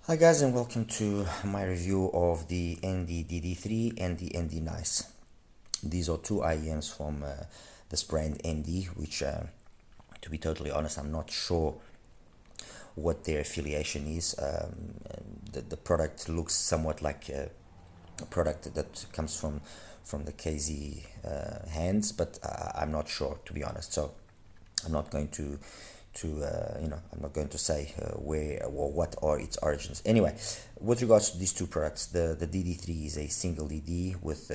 Hi guys, and welcome to my review of the ND-DD3 and the ND-Nice. These are two IEMs from this brand ND, which to be totally honest, I'm not sure what their affiliation is. The product looks somewhat like a product that comes from the KZ hands, but I'm not sure, to be honest. So I'm not going to I'm not going to say where or what are its origins. Anyway, with regards to these two products, the DD3 is a single DD with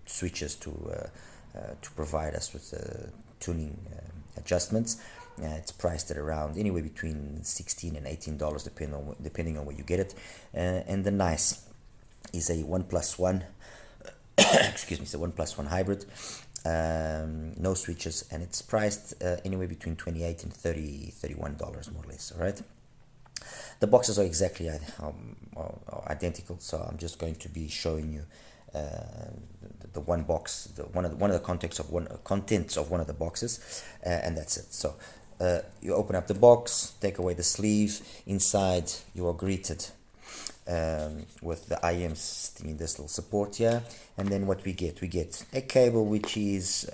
switches to provide us with tuning adjustments. It's priced at around anywhere between $16 and $18, depending on where you get it. And the Nice is a 1+1 excuse me, it's a 1+1 hybrid, no switches, and it's priced anywhere between $28 and $31 more or less. All right, the boxes are exactly identical, so I'm just going to be showing you the one box, one of the contents of one of the boxes, and that's it. So you open up the box, take away the sleeve. Inside you are greeted with the IMs in this little support here, and then what we get a cable, which is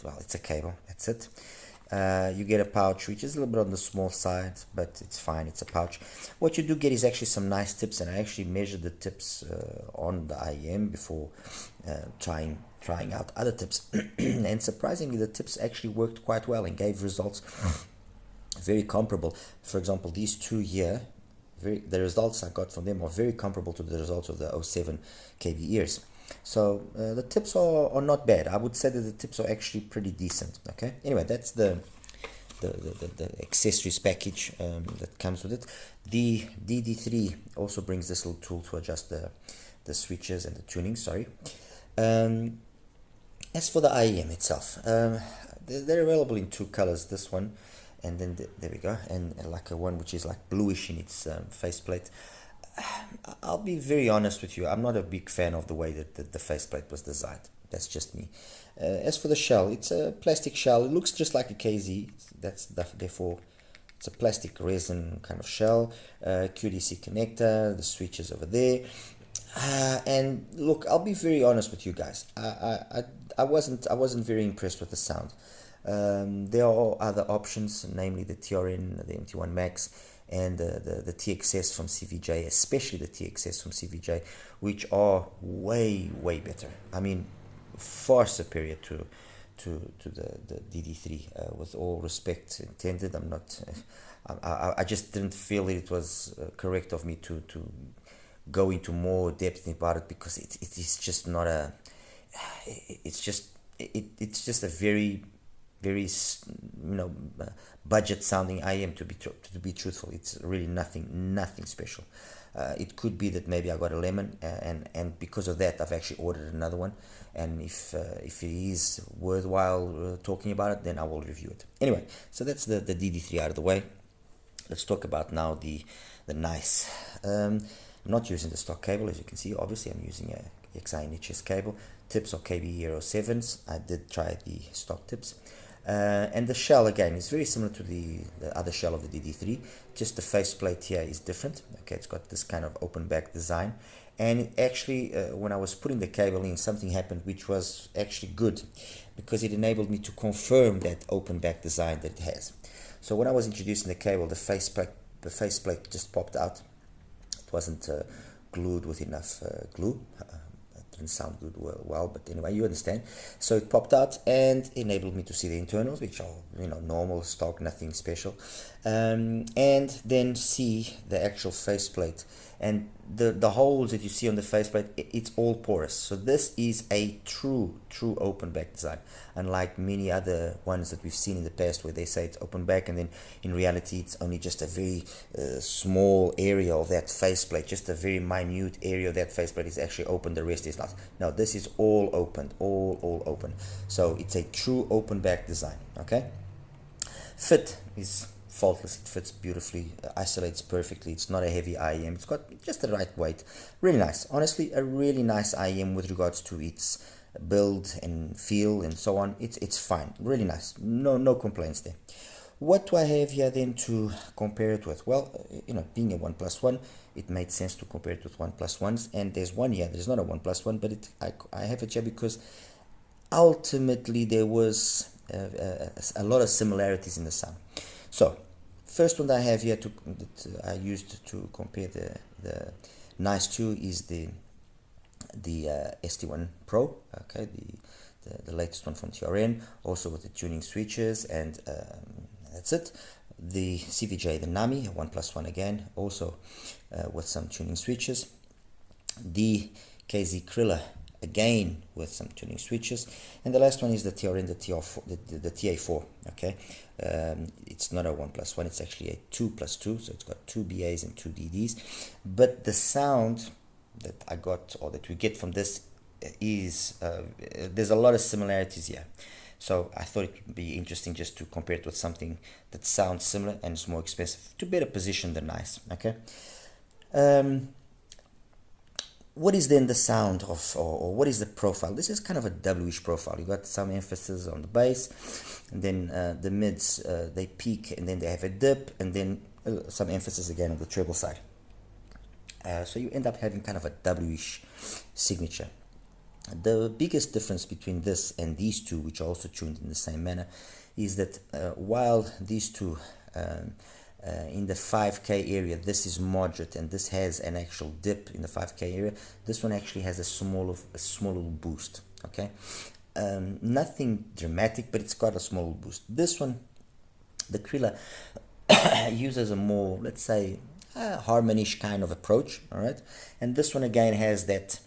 well, it's a cable, that's it. You get a pouch which is a little bit on the small side, but it's fine, it's a pouch. What you do get is actually some nice tips, and I actually measured the tips on the IEM before trying out other tips and surprisingly the tips actually worked quite well and gave results very comparable. For example, these two here, the results I got from them are very comparable to the results of the 07 KB ears. So the tips are not bad. I would say that the tips are actually pretty decent. Okay. Anyway, that's the accessories package that comes with it. The DD3 also brings this little tool to adjust the switches and the tuning. Sorry. As for the IEM itself, they're available in two colors. This one, and then there we go, and like a one which is like bluish in its faceplate. I'll be very honest with you, I'm not a big fan of the way that the faceplate was designed. That's just me. As for the shell, it's a plastic shell. It looks just like a KZ. Therefore it's a plastic resin kind of shell. QDC connector, the switches over there. And look, I'll be very honest with you guys. I wasn't very impressed with the sound. There are other options, namely the TRN, the MT1 Max, and the TXS from CVJ, especially the TXS from CVJ, which are way better. I mean, far superior to the DD3. With all respect intended, I'm not. I just didn't feel it was correct of me to go into more depth about it, because it is just not a. It's just a very budget sounding IM, to be truthful. It's really nothing special. It could be that maybe I got a lemon, and because of that I've actually ordered another one, and if it is worthwhile talking about it, then I will review it. Anyway, so that's the DD3 out of the way. Let's talk about now the Nice. I'm not using the stock cable, as you can see. Obviously I'm using a XINHS cable. Tips are KB07s. I did try the stock tips. And the shell, again, is very similar to the other shell of the DD3, just the faceplate here is different. Okay, it's got this kind of open back design, and actually when I was putting the cable in, something happened which was actually good, because it enabled me to confirm that open back design that it has. So when I was introducing the cable, the faceplate just popped out. It wasn't glued with enough glue. Didn't sound good well, but anyway, you understand. So it popped out and enabled me to see the internals, which are normal stock, nothing special, and then see the actual faceplate, and the holes that you see on the faceplate, it's all porous. So this is a true open back design, unlike many other ones that we've seen in the past where they say it's open back, and then in reality it's only just a very small area of that faceplate, just a very minute area of that faceplate is actually open, the rest is not. Now this is all open, all open. So it's a true open back design. Okay, fit is faultless. It fits beautifully, isolates perfectly. It's not a heavy IEM. It's got just the right weight. Really nice. Honestly, a really nice IEM with regards to its build and feel and so on. It's fine. Really nice. No complaints there. What do I have here then to compare it with? Well, being a 1+1, it made sense to compare it with 1+1s, and there's one here. There's not a 1+1, but I have it here because ultimately there was a lot of similarities in the sound. So first one that I have here that I used to compare the Nice 2 is the ST1 Pro, okay, the latest one from TRN, also with the tuning switches, and that's it. The CVJ, the Nami 1+1 again, also with some tuning switches. The KZ Krilla, again with some tuning switches, and the last one is the TRN, the the TA4. Okay, it's not a 1+1, it's actually a 2+2, so it's got 2 BAs and 2 DDs, but the sound that I got, or that we get from this, is there's a lot of similarities here. So I thought it would be interesting just to compare it with something that sounds similar and is more expensive, to better position the Nice. Okay. What is then the sound of, or what is the profile? This is kind of a W-ish profile. You got some emphasis on the bass, and then the mids, they peak, and then they have a dip, and then some emphasis again on the treble side. So you end up having kind of a W-ish signature. The biggest difference between this and these two, which are also tuned in the same manner, is that while these two in the 5K area, this is moderate and this has an actual dip in the 5K area, this one actually has a small little boost. Okay, nothing dramatic, but it's got a small boost. This one, the Krilla, uses a more, let's say, harmonish kind of approach. All right, and this one again has that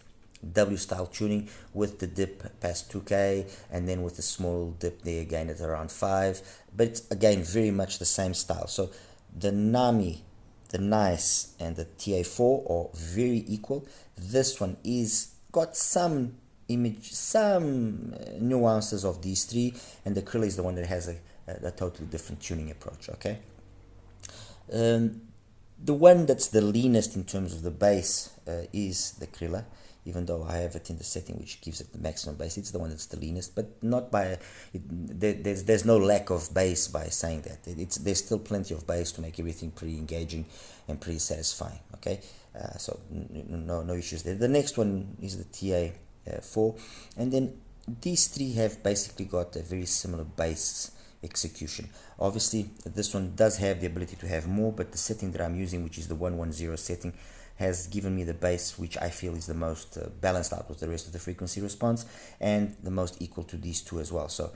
W style tuning with the dip past 2K, and then with the small dip there again at around 5, but it's again very much the same style. So the Nami, the Nice, and the TA4 are very equal. This one is got some nuances of these three, and the Krilla is the one that has a totally different tuning approach. Okay, the one that's the leanest in terms of the bass is the Krilla, even though I have it in the setting which gives it the maximum bass. It's the one that's the leanest, but not by there's no lack of bass by saying that. There's still plenty of bass to make everything pretty engaging and pretty satisfying. Okay, so no issues there. The next one is the TA4, and then these three have basically got a very similar bass execution. Obviously this one does have the ability to have more, but the setting that I'm using, which is the 110 setting, has given me the bass which I feel is the most balanced out with the rest of the frequency response, and the most equal to these two as well. So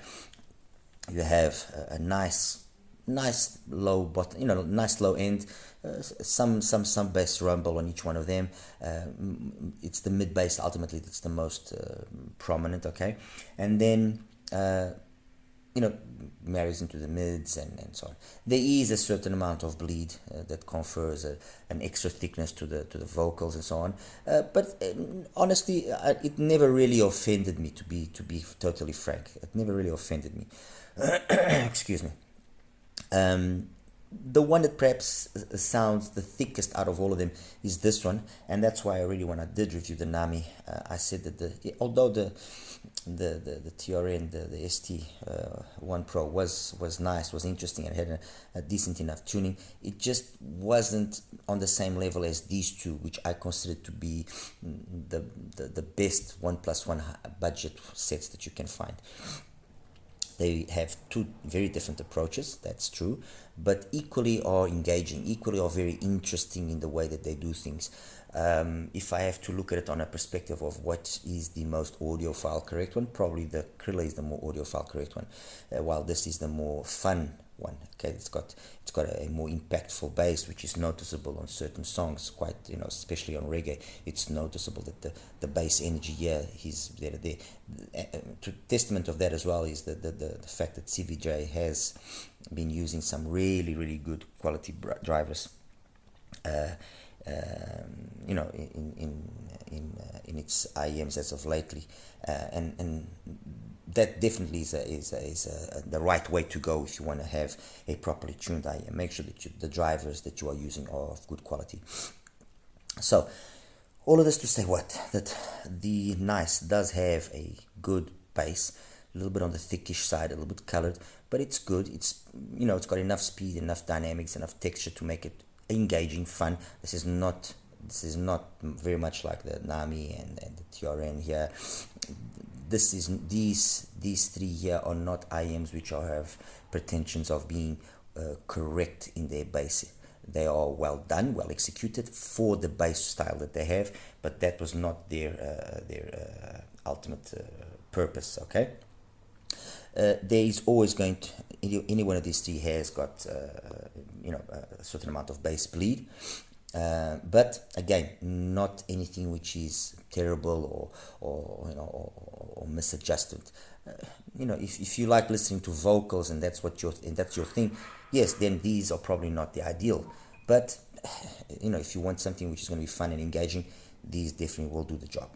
you have a nice low bottom, nice low end, some bass rumble on each one of them. It's the mid bass ultimately that's the most prominent. Okay, and then marries into the mids and so on. There is a certain amount of bleed that confers an extra thickness to the vocals and so on. But honestly, it never really offended me, to be totally frank. It never really offended me. Excuse me. The one that perhaps sounds the thickest out of all of them is this one, and that's why when I did review the Nami, I said that although the TRN, the ST1 Pro was nice, was interesting, and had a decent enough tuning, it just wasn't on the same level as these two, which I consider to be the best 1+1 budget sets that you can find. They have two very different approaches, that's true, but equally are engaging, equally are very interesting in the way that they do things. If I have to look at it on a perspective of what is the most audiophile correct one, probably the Krilla is the more audiophile correct one, while this is the more fun one. Okay, it's got a more impactful bass, which is noticeable on certain songs, quite, especially on reggae. It's noticeable that the bass energy here is there. To testament of that as well is the fact that CVJ has been using some really good quality drivers in its IEMs as of lately, and that definitely is the right way to go if you want to have a properly tuned IEM. Make sure that the drivers that you are using are of good quality. So all of this to say what? That the Nice does have a good bass, little bit on the thickish side, a little bit colored, but it's good. It's, it's got enough speed, enough dynamics, enough texture to make it engaging, fun. This is not very much like the Nami and the TRN here. These three here are not IEMs which have pretensions of being correct in their bass. They are well done, well executed for the bass style that they have, but that was not their ultimate purpose. Okay. There is always going to, any one of these three has got a certain amount of bass bleed, but again, not anything which is terrible or misadjusted. If you like listening to vocals and that's your thing, yes, then these are probably not the ideal. But if you want something which is going to be fun and engaging, these definitely will do the job.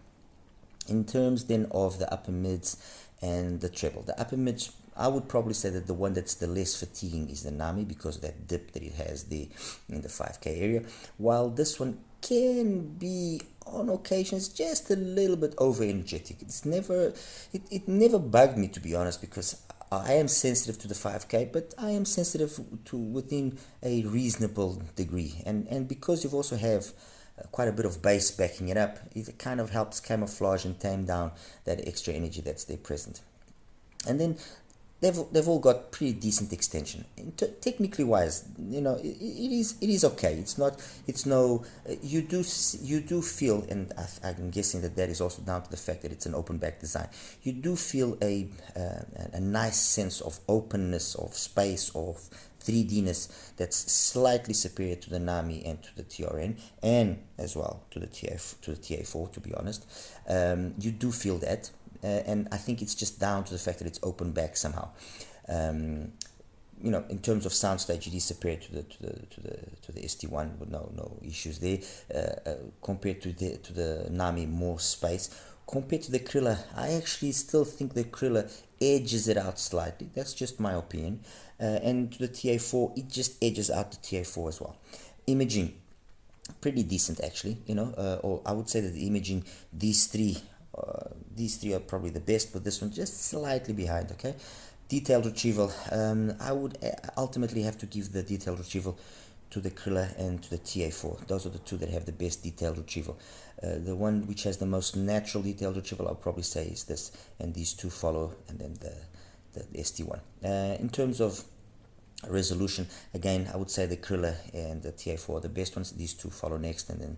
In terms then of the upper mids and the treble, the upper mids, I would probably say that the one that's the less fatiguing is the Nami, because of that dip that it has there in the 5K area, while this one can be on occasions just a little bit over energetic. It never bugged me, to be honest, because I am sensitive to the 5K, but I am sensitive to within a reasonable degree, and because you also have quite a bit of bass backing it up, it kind of helps camouflage and tame down that extra energy that's there present. And then they've all got pretty decent extension. Technically wise, it is okay. You do feel, and I'm guessing that is also down to the fact that it's an open back design. You do feel a nice sense of openness, of space, of 3D-ness that's slightly superior to the Nami and to the TRN, and as well to the TA4. To be honest, you do feel that. And I think it's just down to the fact that it's open back somehow. In terms of soundstage, it is superior to the ST1 with no issues there. Compared to the Nami, more space. Compared to the Krilla, I actually still think the Krilla edges it out slightly. That's just my opinion. And to the TA4, it just edges out the TA4 as well. Imaging, pretty decent actually. Or I would say that the imaging, these three are probably the best, but this one just slightly behind. Okay. Detailed retrieval, I would ultimately have to give the detailed retrieval to the Krilla and to the TA4. Those are the two that have the best detailed retrieval. The one which has the most natural detailed retrieval, I'll probably say, is this, and these two follow, and then the ST1. In terms of resolution, again, I would say the Krilla and the TA4 are the best ones. These two follow next, and then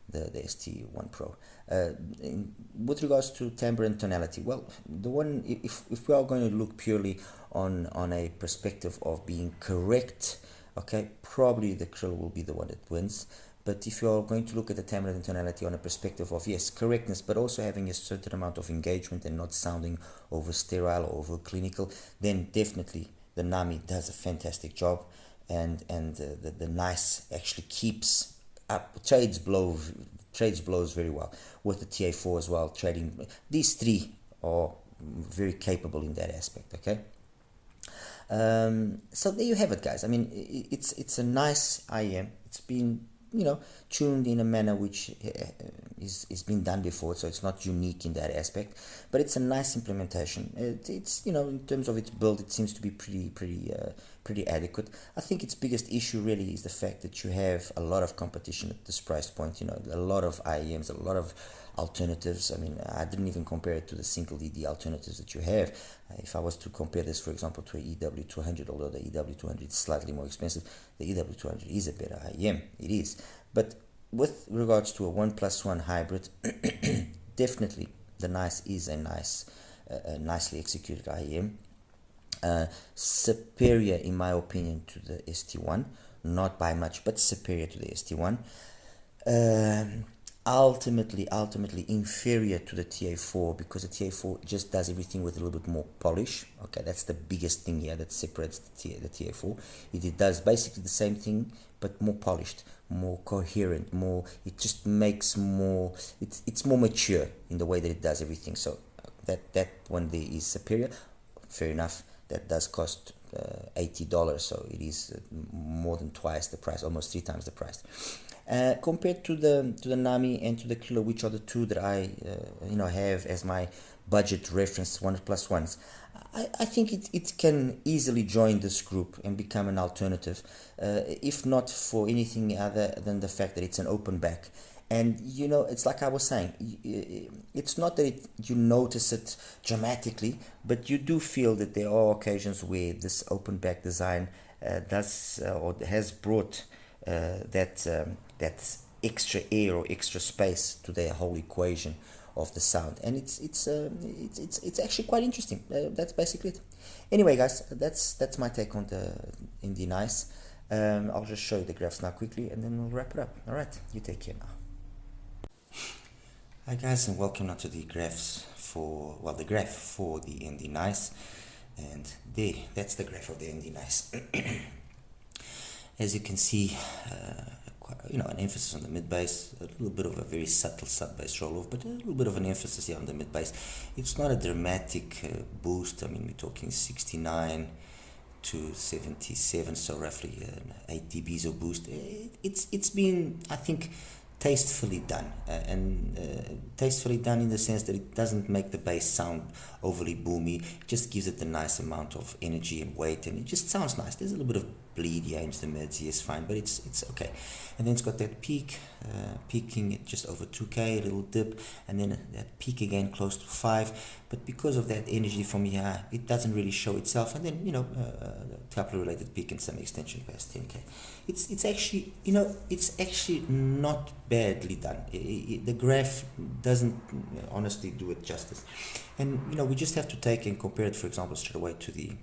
the ST1 Pro. With regards to timbre and tonality, well, the one, if we are going to look purely on a perspective of being correct, okay, probably the Krilla will be the one that wins. But if you're going to look at the timbre and tonality on a perspective of, yes, correctness, but also having a certain amount of engagement and not sounding over sterile or over clinical, then definitely the Nami does a fantastic job, and the nice actually keeps up, trades blows very well with the TA4 as well. These three are very capable in that aspect. Okay. So there you have it, guys. I mean, it's a nice IEM. It's been tuned in a manner which is been done before, so it's not unique in that aspect, but it's a nice implementation. It's in terms of its build, it seems to be pretty adequate. I think its biggest issue really is the fact that you have a lot of competition at this price point. A lot of IEMs, a lot of alternatives. I mean, I didn't even compare it to the single DD alternatives that you have. If I was to compare this, for example, to a EW200, although the EW200 is slightly more expensive, the EW200 is a better IEM. It is. But with regards to a 1+1 hybrid, definitely the NICE is a nicely executed IEM. Superior, in my opinion, to the ST1. Not by much, but superior to the ST1. Ultimately inferior to the TA4, because the TA4 just does everything with a little bit more polish. Okay, that's the biggest thing here that separates the TA4. It does basically the same thing, but more polished, more coherent, it just makes more, it's more mature in the way that it does everything. So that one there is superior. Fair enough, that does cost $80, so it is more than twice the price, almost 3 times the price. compared to the Nami and to the Krilla, which are the two that I have as my budget reference one plus ones. I think it can easily join this group and become an alternative, if not for anything other than the fact that it's an open back. And it's like I was saying, it's not that you notice it dramatically, but you do feel that there are occasions where this open back design does or has brought that extra air or extra space to the whole equation of the sound, and it's actually quite interesting. That's basically it. Anyway, guys, that's my take on the Indie Nice. I'll just show you the graphs now quickly, and then we'll wrap it up. All right, you take care now. Hi guys, and welcome now to the graphs for the graph for the Indie Nice, and that's the graph of the Indie Nice. As you can see, an emphasis on the mid bass, a little bit of a very subtle sub bass roll off, but a little bit of an emphasis here on the mid bass. It's not a dramatic boost. I mean, we're talking 69 to 77, so roughly 8 dBs of boost. It's been, I think, tastefully done, tastefully done in the sense that it doesn't make the bass sound overly boomy. It just gives it a nice amount of energy and weight, and it just sounds nice. There's a little bit of bleed here into the mids, yes, fine, but it's okay. And then it's got that peak, peaking at just over 2K, a little dip, and then that peak again close to 5. But because of that energy from here, it doesn't really show itself. And then a couple of related peak and some extension past 10K. It's actually it's actually not badly done. The graph doesn't honestly do it justice. And we just have to take and compare it, for example, straight away to the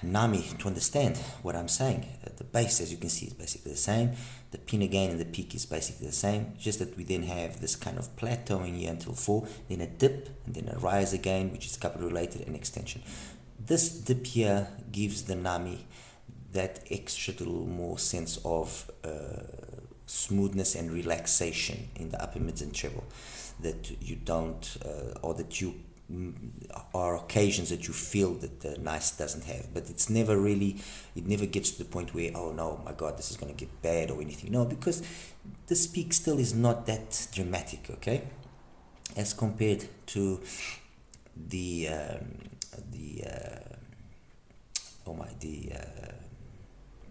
Nami to understand what I'm saying. The bass, as you can see, is basically the same. The pin again and the peak is basically the same, just that we then have this kind of plateauing here until 4, then a dip, and then a rise again, which is couple related, and extension. This dip here gives the Nami that extra little more sense of smoothness and relaxation in the upper mids and treble that you don't, or that you are occasions that you feel that the Nice doesn't have. But it's never really, it never gets to the point where, oh no, my god, this is going to get bad or anything. No, because this peak still is not that dramatic, okay, as compared to the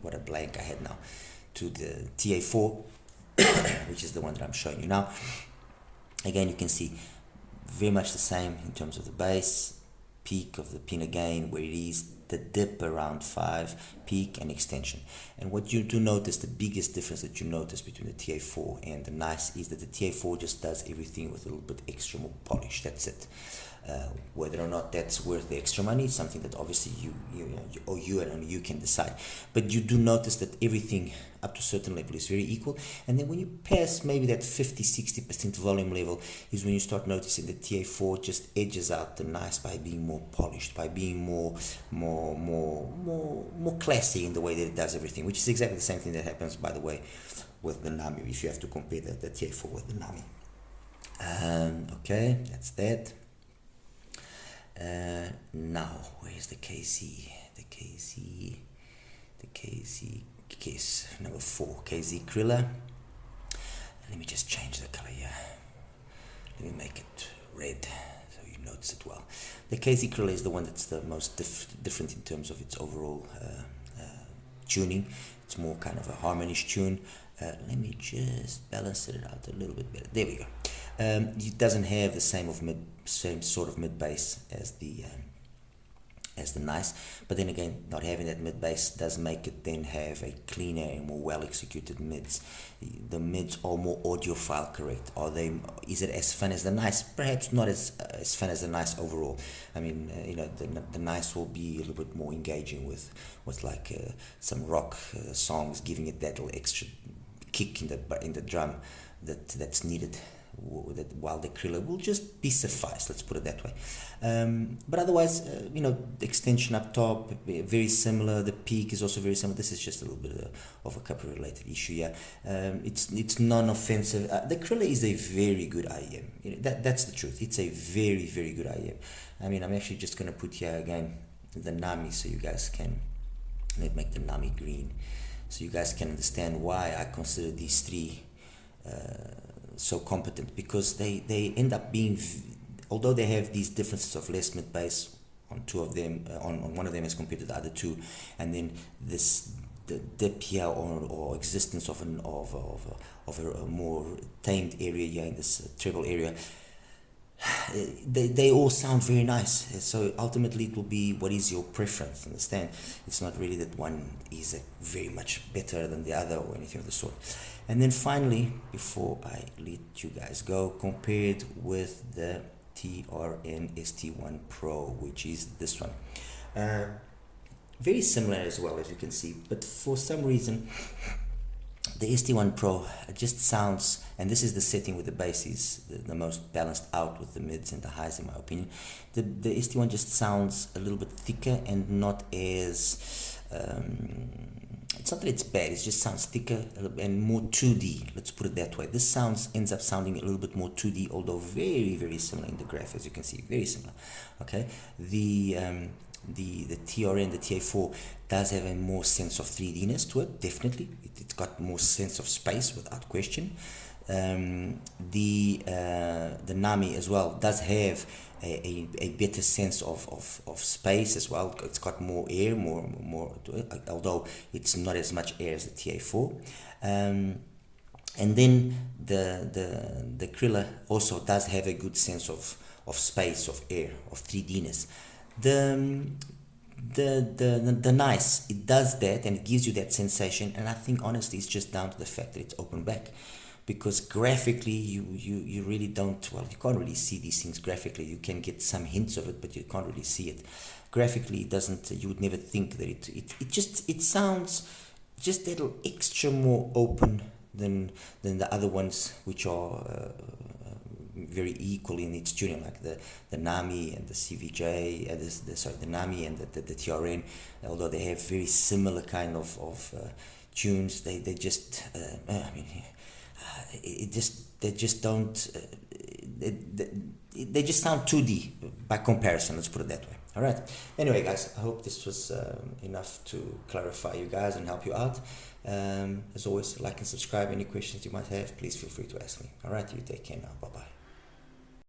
what a blank I had now, to the TA4, which is the one that I'm showing you now. Again, you can see very much the same in terms of the bass, peak of the pin again, where it is, the dip around 5, peak and extension. And what you do notice, the biggest difference that you notice between the TA4 and the Nice is that the TA4 just does everything with a little bit extra more polish. That's it. Whether or not that's worth the extra money is something that obviously you and only you can decide. But you do notice that everything up to a certain level is very equal, and then when you pass maybe that 50-60% volume level is when you start noticing the TA4 just edges out the Nice by being more polished, by being more classy in the way that it does everything, which is exactly the same thing that happens, by the way, with the Nami, if you have to compare the TA4 with the Nami. Okay, that's that. Now, where's the KZ? The KZ case number 4, KZ Krilla. Let me just change the color here. Let me make it red so you notice it well. The KZ Krilla is the one that's the most different in terms of its overall tuning. It's more kind of a harmonious tune. Let me just balance it out a little bit better. There we go. It doesn't have the same sort of mid bass as the Nice, but then again, not having that mid bass does make it then have a cleaner and more well executed mids. The mids are more audiophile correct. Is it as fun as the Nice? Perhaps not as fun as the Nice overall. I mean, the Nice will be a little bit more engaging with like some rock songs, giving it that little extra kick in the drum that's needed. While the Krilla will just be suffice, let's put it that way. But otherwise, the extension up top, very similar. The peak is also very similar. This is just a little bit of a couple related issue here. It's non-offensive. The Krilla is a very good IEM. That's the truth. It's a very, very good IEM. I mean, I'm actually just going to put here again the Nami so you guys can make the Nami green. so you guys can understand why I consider these three so competent, because they end up being, although they have these differences of less mid bass on two of them, on one of them as compared to the other two, and then the dip here or existence of a more tamed area here in this treble area, they all sound very nice. So ultimately it will be what is your preference, understand? It's not really that one is very much better than the other or anything of the sort. And then finally, before I let you guys go, compared with the TRN ST1 Pro, which is this one, very similar as well, as you can see, but for some reason the ST1 Pro just sounds, and this is the setting where the bass is the most balanced out with the mids and the highs in my opinion, the ST1 just sounds a little bit thicker and not as it's not that it's bad, it just sounds thicker and more 2D, let's put it that way. This ends up sounding a little bit more 2D, although very similar in the graph, as you can see, very similar. Okay, the TRN, the TA4 does have a more sense of 3D-ness to it, definitely. It's got more sense of space without question. The NAMI as well does have a better sense of space as well. It's got more air, more to it, although it's not as much air as the TA4. And then the Krilla also does have a good sense of space, of air, of 3D-ness. The nice, it does that and it gives you that sensation, and I think honestly it's just down to the fact that it's open back, because graphically you really don't, well, you can't really see these things graphically. You can get some hints of it, but you can't really see it graphically. It doesn't, you would never think that it sounds just a little extra more open than the other ones, which are very equal in its tuning, like the NAMI and the CVJ, the NAMI and the TRN, although they have very similar kind of tunes, they just they just sound 2D by comparison, let's put it that way. All right, anyway guys, I hope this was enough to clarify you guys and help you out. As always, like and subscribe. Any questions you might have, please feel free to ask me. All right, you take care now. Bye bye.